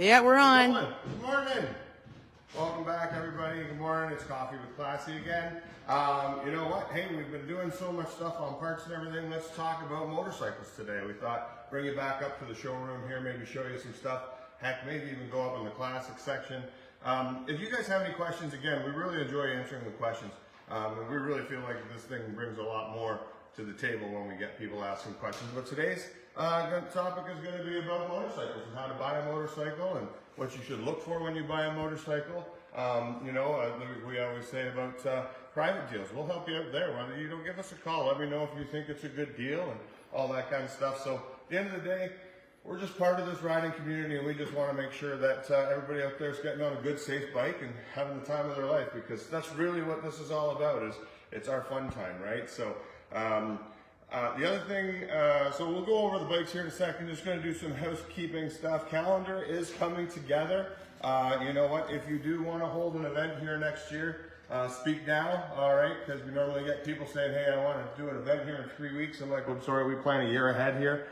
Yeah, we're on. Good morning. Welcome back, everybody. Good morning. It's Coffee with Classy again. You know what? Hey, we've been doing so much stuff on parts and everything. Let's talk about motorcycles today. We thought bring you back up to the showroom here, maybe show you some stuff. Heck, maybe even go up in the classic section. If you guys have any questions, again, we really enjoy answering the questions. And we really feel like this thing brings a lot more to the table when we get people asking questions. But today's topic is going to be about motorcycles and how to buy a motorcycle and what you should look for when you buy a motorcycle. We always say about private deals. We'll help you out there. Whether you don't give us a call, let me know if you think it's a good deal and all that kind of stuff. So at the end of the day, we're just part of this riding community, and we just want to make sure that everybody out there is getting on a good, safe bike and having the time of their life, because that's really what this is all about. Is it's our fun time, right? So the other thing, so we'll go over the bikes here in a second. Just going to do some housekeeping stuff. Calendar is coming together. You know what? If you do want to hold an event here next year, speak now, all right? Because we normally get people saying, hey, I want to do an event here in 3 weeks. I'm like, I'm sorry, we plan a year ahead here.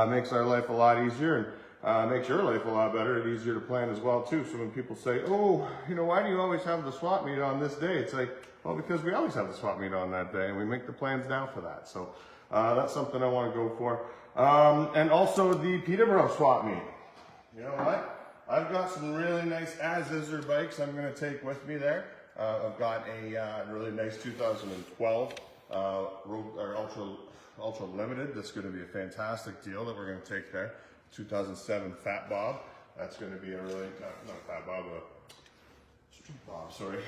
Makes our life a lot easier, and makes your life a lot better and easier to plan as well too. So when people say, oh, you know, why do you always have the swap meet on this day? It's like, well, because we always have the swap meet on that day, and we make the plans now for that. So that's something I want to go for. And also the Peterborough swap meet. You know what? I've got some really nice as-is bikes I'm going to take with me there. I've got a really nice 2012 Ultra Limited. That's going to be a fantastic deal that we're going to take there. 2007 Fat Bob. That's going to be a really, not Fat Bob, Street Bob, sorry.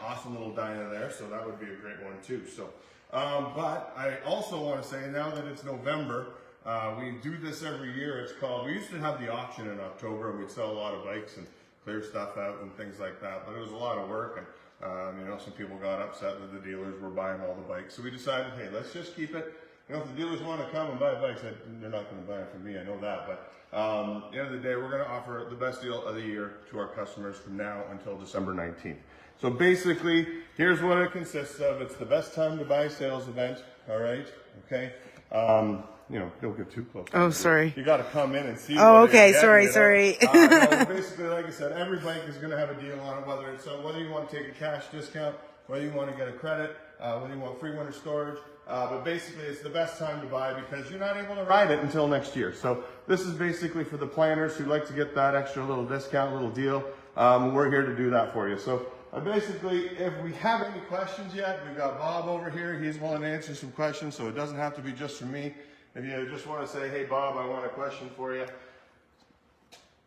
Awesome little dyno there, so that would be a great one too. So, but I also want to say, now that it's November, we do this every year. It's called, we used to have the auction in October, and we'd sell a lot of bikes and clear stuff out and things like that, but it was a lot of work, and you know, some people got upset that the dealers were buying all the bikes. So we decided, hey, let's just keep it. You know, if the dealers want to come and buy bikes, they're not going to buy them from me, I know that, but at the end of the day, we're going to offer the best deal of the year to our customers from now until December 19th. So basically, here's what it consists of. It's the best time to buy sales event, all right, okay? You know, don't get too close. Oh, sorry. You got to come in and see. Oh, okay, getting, sorry. No, basically, like I said, every bike is going to have a deal on it, whether you want to take a cash discount, whether you want to get a credit, whether you want free winter storage. But basically, it's the best time to buy because you're not able to ride it until next year. So this is basically for the planners who like to get that extra little discount, little deal. We're here to do that for you. So basically, if we have any questions yet, we've got Bob over here. He's willing to answer some questions, so it doesn't have to be just for me. If you just want to say, hey, Bob, I want a question for you,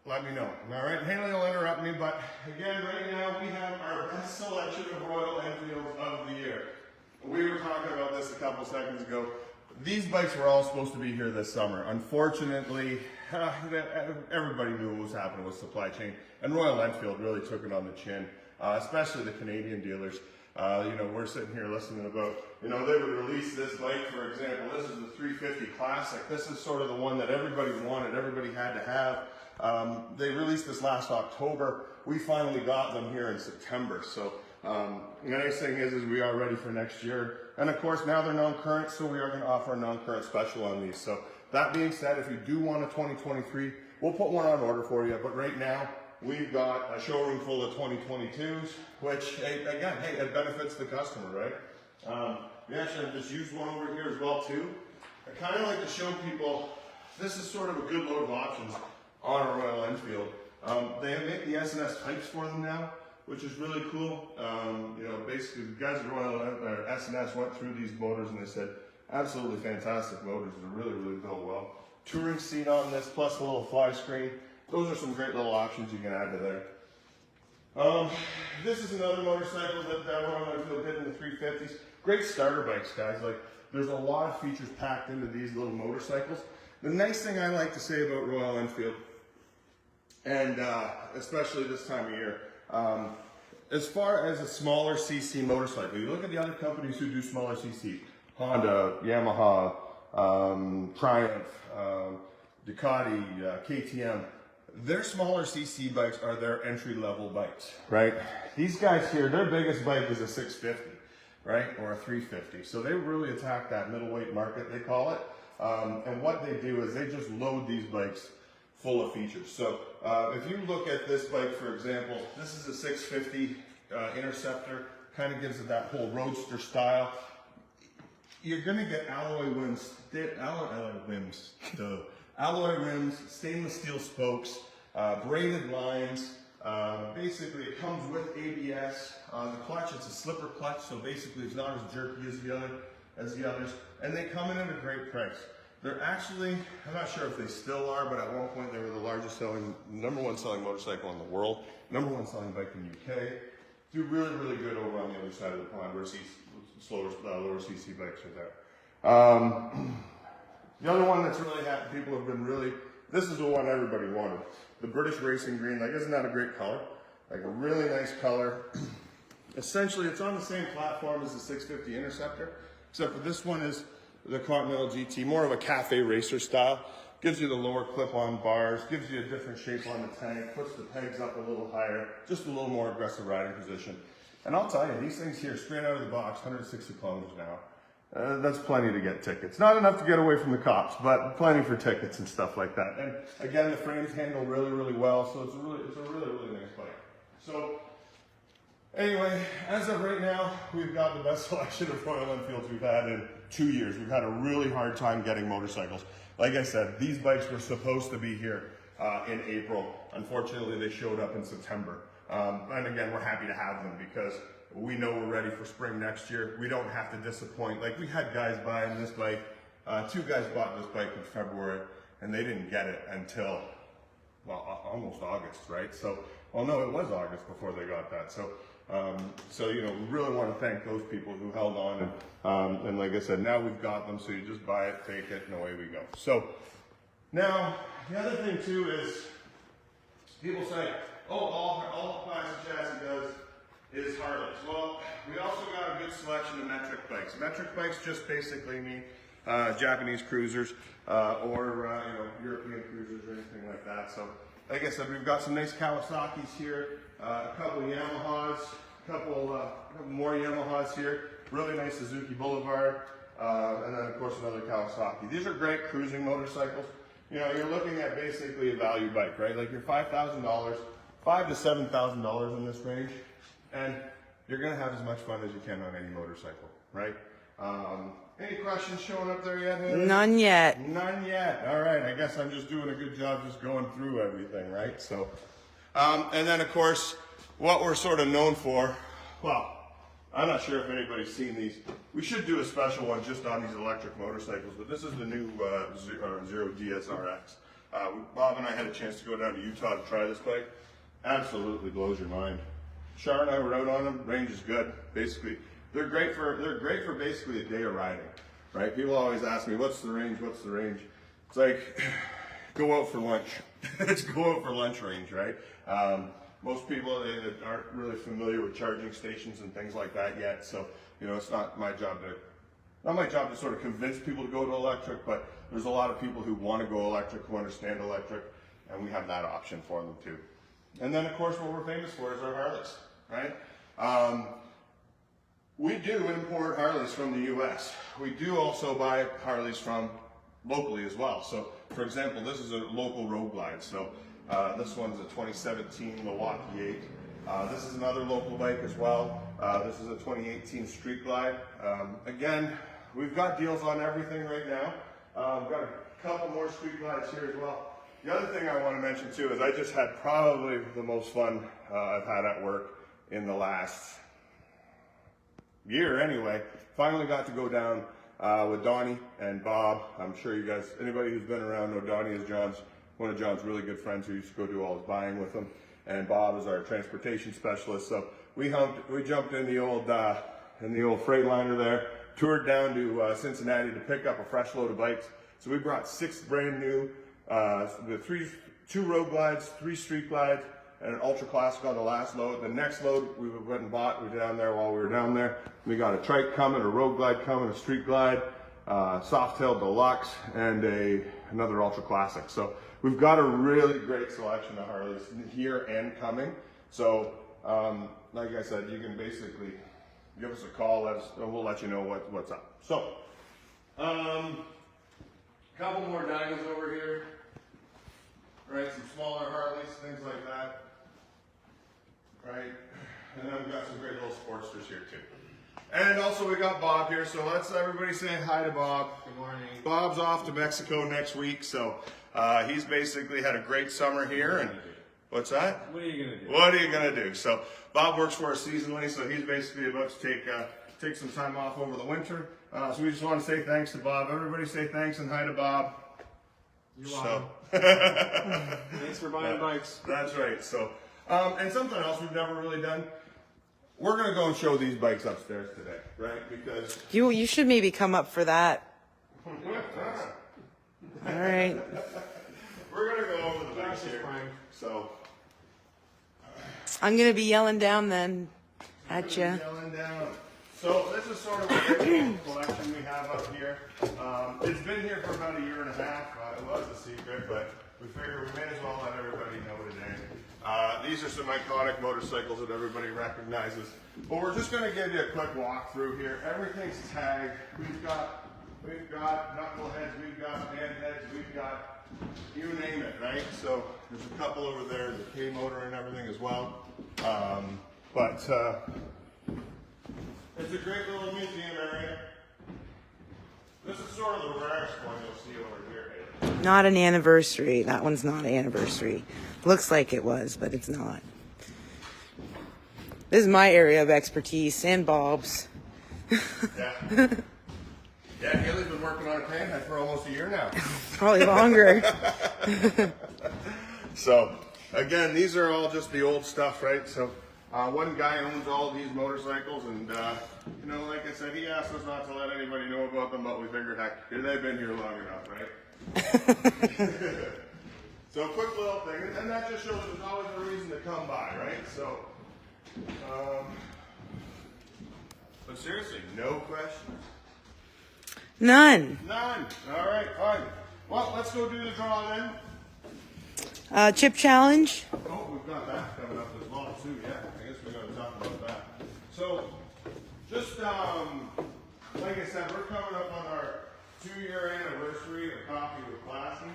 let me know. All right, Haley will interrupt me, but again, right now we have our best selection of Royal Enfields of the year. We were talking about this a couple seconds ago. These bikes were all supposed to be here this summer. Unfortunately, everybody knew what was happening with supply chain, and Royal Enfield really took it on the chin, especially the Canadian dealers. You know, we're sitting here listening about, you know, they would release this bike, for example. This is the 350 Classic. This is sort of the one that everybody wanted, everybody had to have. They released this last October. We finally got them here in September. So the nice thing is we are ready for next year. And of course, now they're non-current, so we are going to offer a non-current special on these. So that being said, if you do want a 2023, we'll put one on order for you. But right now, we've got a showroom full of 2022s, which, again, hey, it benefits the customer, right? We actually have this used one over here as well, too. I kind of like to show people, this is sort of a good load of options on a Royal Enfield. They make the S&S types for them now, which is really cool. You know, basically, the guys at Royal S&S went through these motors and they said, absolutely fantastic motors. They're really, really built well. Touring seat on this, plus a little fly screen. Those are some great little options you can add to there. This is another motorcycle that Royal Enfield did in the 350s. Great starter bikes, guys. Like, there's a lot of features packed into these little motorcycles. The nice thing I like to say about Royal Enfield, and especially this time of year, as far as a smaller CC motorcycle, you look at the other companies who do smaller CC, Honda, Yamaha, Triumph, Ducati, KTM. Their smaller CC bikes are their entry-level bikes, right? These guys here, their biggest bike is a 650, right, or a 350. So they really attack that middleweight market, they call it. And what they do is they just load these bikes full of features. So if you look at this bike, for example, this is a 650 Interceptor, kind of gives it that whole roadster style. You're going to get alloy rims, stainless steel spokes, braided lines. Basically, it comes with ABS. The clutch, it's a slipper clutch, so basically it's not as jerky as the others. And they come in at a great price. They're actually, I'm not sure if they still are, but at one point they were the largest selling, number one selling motorcycle in the world, number one selling bike in the UK. Do really, really good over on the other side of the pond where lower CC bikes are there. The other one that's really happened, people have been really, this is the one everybody wanted. The British Racing Green, like isn't that a great color? Like a really nice color. Essentially, it's on the same platform as the 650 Interceptor, except for this one is the Continental GT, more of a cafe racer style. Gives you the lower clip-on bars, gives you a different shape on the tank, puts the pegs up a little higher, just a little more aggressive riding position. And I'll tell you, these things here, straight out of the box, 160 kilometers an hour. That's plenty to get tickets. Not enough to get away from the cops, but plenty for tickets and stuff like that. And again, the frames handle really, really well, so it's a really, really nice bike. So anyway, as of right now, we've got the best selection of Royal Enfields we've had in 2 years. We've had a really hard time getting motorcycles. Like I said, these bikes were supposed to be here in April. Unfortunately, they showed up in September. And again, we're happy to have them because we know we're ready for spring next year. We don't have to disappoint. Like we had guys buying this bike. 2 guys bought this bike in February and they didn't get it until, well, almost August, right? So, well, no, it was August before they got that. So you know, we really want to thank those people who held on, and like I said, now we've got them, so you just buy it, take it, and away we go. So now, the other thing too is, people say, oh, all Classic Chassis does is Harleys. Well, we also got a good selection of metric bikes. Metric bikes just basically mean Japanese cruisers, or you know, European cruisers or anything like that. So, like I said, we've got some nice Kawasaki's here, a couple of Yamahas, a couple more Yamahas here, really nice Suzuki Boulevard, and then of course another Kawasaki. These are great cruising motorcycles. You know, you're looking at basically a value bike, right? Like you're $5,000, $5,000 to $7,000 in this range, and you're gonna have as much fun as you can on any motorcycle, right? Any questions showing up there yet, Haley? None yet. None yet. All right. I guess I'm just doing a good job just going through everything, right? So, and then of course, what we're sort of known for, well, I'm not sure if anybody's seen these. We should do a special one just on these electric motorcycles, but this is the new Zero DSRX. Bob and I had a chance to go down to Utah to try this bike. Absolutely blows your mind. Shar and I were out on them. Range is good. Basically, they're great for basically a day of riding, right? People always ask me, what's the range? What's the range? It's like, go out for lunch. It's go out for lunch range, right? Most people aren't really familiar with charging stations and things like that yet. So, you know, it's not my job to sort of convince people to go to electric, but there's a lot of people who want to go electric, who understand electric, and we have that option for them too. And then of course, what we're famous for is our Harleys, right? We do import Harleys from the US. We do also buy Harleys from locally as well. So for example, this is a local road glide. So this one's a 2017 Milwaukee 8. This is another local bike as well. This is a 2018 Street Glide. Again, we've got deals on everything right now. We've got a couple more Street Glides here as well. The other thing I want to mention too is I just had probably the most fun I've had at work in the last year anyway. Finally got to go down with Donnie and Bob. I'm sure you guys, anybody who's been around know Donnie is one of John's really good friends who used to go do all his buying with him. And Bob is our transportation specialist. So we jumped in the old Freightliner there, toured down to Cincinnati to pick up a fresh load of bikes. So we brought 6 brand new, two road glides, 3 street glides, and an ultra classic on the last load. The next load we went and bought, we were down there while we were down there. We got a trike coming, a road glide coming, a street glide, Softail Deluxe, and another ultra classic. So we've got a really great selection of Harleys here and coming. So like I said, you can basically give us a call, and we'll let you know what's up. So couple more dynos over here. right? Some smaller Harleys, things like that, right? And then we've got some great little Sportsters here too. And also we got Bob here, so let's everybody say hi to Bob. Good morning. Bob's off to Mexico next week, so he's basically had a great summer here. And what's that? What are you gonna do? What are you gonna do? So Bob works for us seasonally, so he's basically about to take some time off over the winter. So we just want to say thanks to Bob. Everybody say thanks and hi to Bob. You're welcome. Thanks for buying bikes. That's right. So, and something else we've never really done. We're gonna go and show these bikes upstairs today, right? Because You should maybe come up for that. All right. we're gonna go over the bikes here. So I'm gonna be yelling down then at you. yelling down. So this is sort of a great collection we have up here. It's been here for about 1.5 years. It was a secret, but we figured we may as well let everybody know today. These are some iconic motorcycles that everybody recognizes. But we're just going to give you a quick walkthrough here. Everything's tagged. We've got knuckleheads, we've got bandheads, we've got you name it, right? So there's a couple over there, the K motor and everything as well. It's a great little museum area. This is sort of the rarest one you'll see over here. Not an anniversary. That one's not an anniversary. Looks like it was, but it's not. This is my area of expertise and Bob's. Yeah. Yeah, Haley's been working on a panhead for almost 1 year now. Probably longer. So, again, these are all just the old stuff, right? So, one guy owns all these motorcycles, and, you know, like I said, he asked us not to let anybody know about them, but we figured, heck, they've been here long enough, right? So, a quick little thing, and that just shows there's always a reason to come by, right? So, but seriously, no questions? None. None. All right, fine. Well, let's go do the draw then. Chip challenge. Oh, we've got that coming up as well too. Yeah, I guess we got to talk about that. So, just like I said, we're coming up on our 2-year anniversary of Coffee with Classy.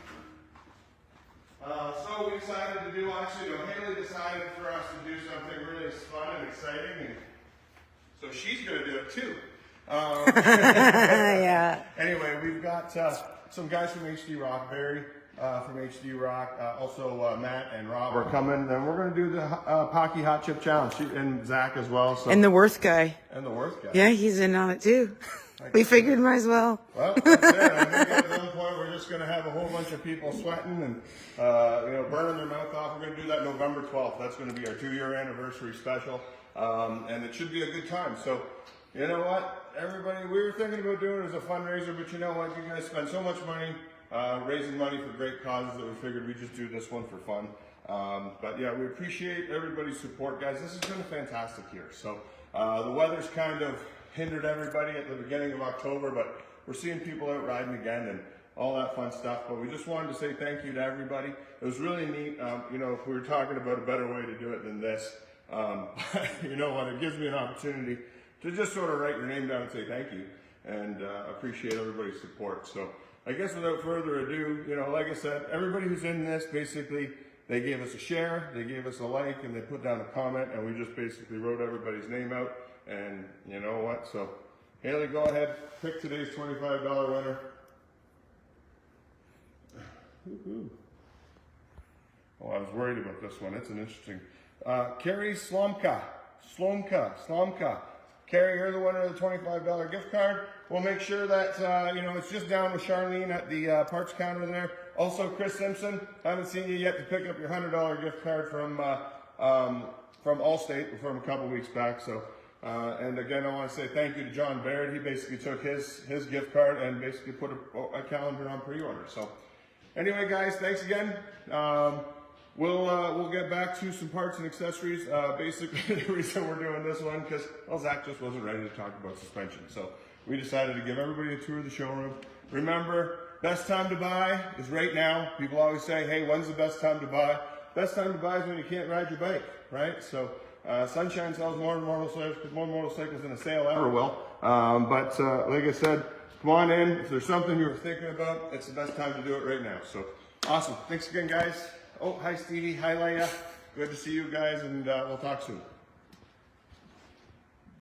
So we decided to do. Actually, no, Haley decided for us to do something really fun and exciting, and so she's going to do it too. Yeah. Anyway, we've got some guys from HD Rock, Barry from HD Rock, also Matt and Rob are coming, and we're going to do the Pocky Hot Chip Challenge, and Zach as well. So. And the Worth guy. And the Worth guy. Yeah, he's in on it too. We figured might as well. Well, that's it. I think at one point we're just going to have a whole bunch of people sweating and you know, burning their mouth off. We're going to do that November 12th. That's going to be our 2-year anniversary special, and it should be a good time. So, you know what, everybody, we were thinking about doing it as a fundraiser, but you know what, you guys spend so much money raising money for great causes that we figured we'd just do this one for fun. But yeah, we appreciate everybody's support, guys. This has been a fantastic year. So the weather's kind of hindered everybody at the beginning of October, but we're seeing people out riding again and all that fun stuff. But we just wanted to say thank you to everybody. It was really neat. You know, if we were talking about a better way to do it than this, you know what, it gives me an opportunity to just sort of write your name down and say thank you and appreciate everybody's support. So I guess without further ado, you know, like I said, everybody who's in this, basically, they gave us a share, they gave us a like, and they put down a comment, and we just basically wrote everybody's name out. And you know what? So, Haley, go ahead, pick today's $25 winner. Oh, I was worried about this one. It's an interesting. Carrie Slomka. Carrie, you're the winner of the $25 gift card. We'll make sure that, you know, it's just down with Charlene at the parts counter there. Also, Chris Simpson, haven't seen you yet to pick up your $100 gift card from Allstate from a couple weeks back. So, and again, I want to say thank you to John Baird. He basically took his gift card and basically put a calendar on pre-order. So, anyway, guys, thanks again. We'll get back to some parts and accessories. Basically, the reason we're doing this one because Zach just wasn't ready to talk about suspension. So we decided to give everybody a tour of the showroom. Remember, best time to buy is right now. People always say, "Hey, when's the best time to buy?" Best time to buy is when you can't ride your bike, right? So Sunshine sells more motorcycles than a sale ever will. But like I said, come on in. If there's something you were thinking about, it's the best time to do it right now. So awesome. Thanks again, guys. Oh, hi Stevie, hi Leia. Good to see you guys, and we'll talk soon.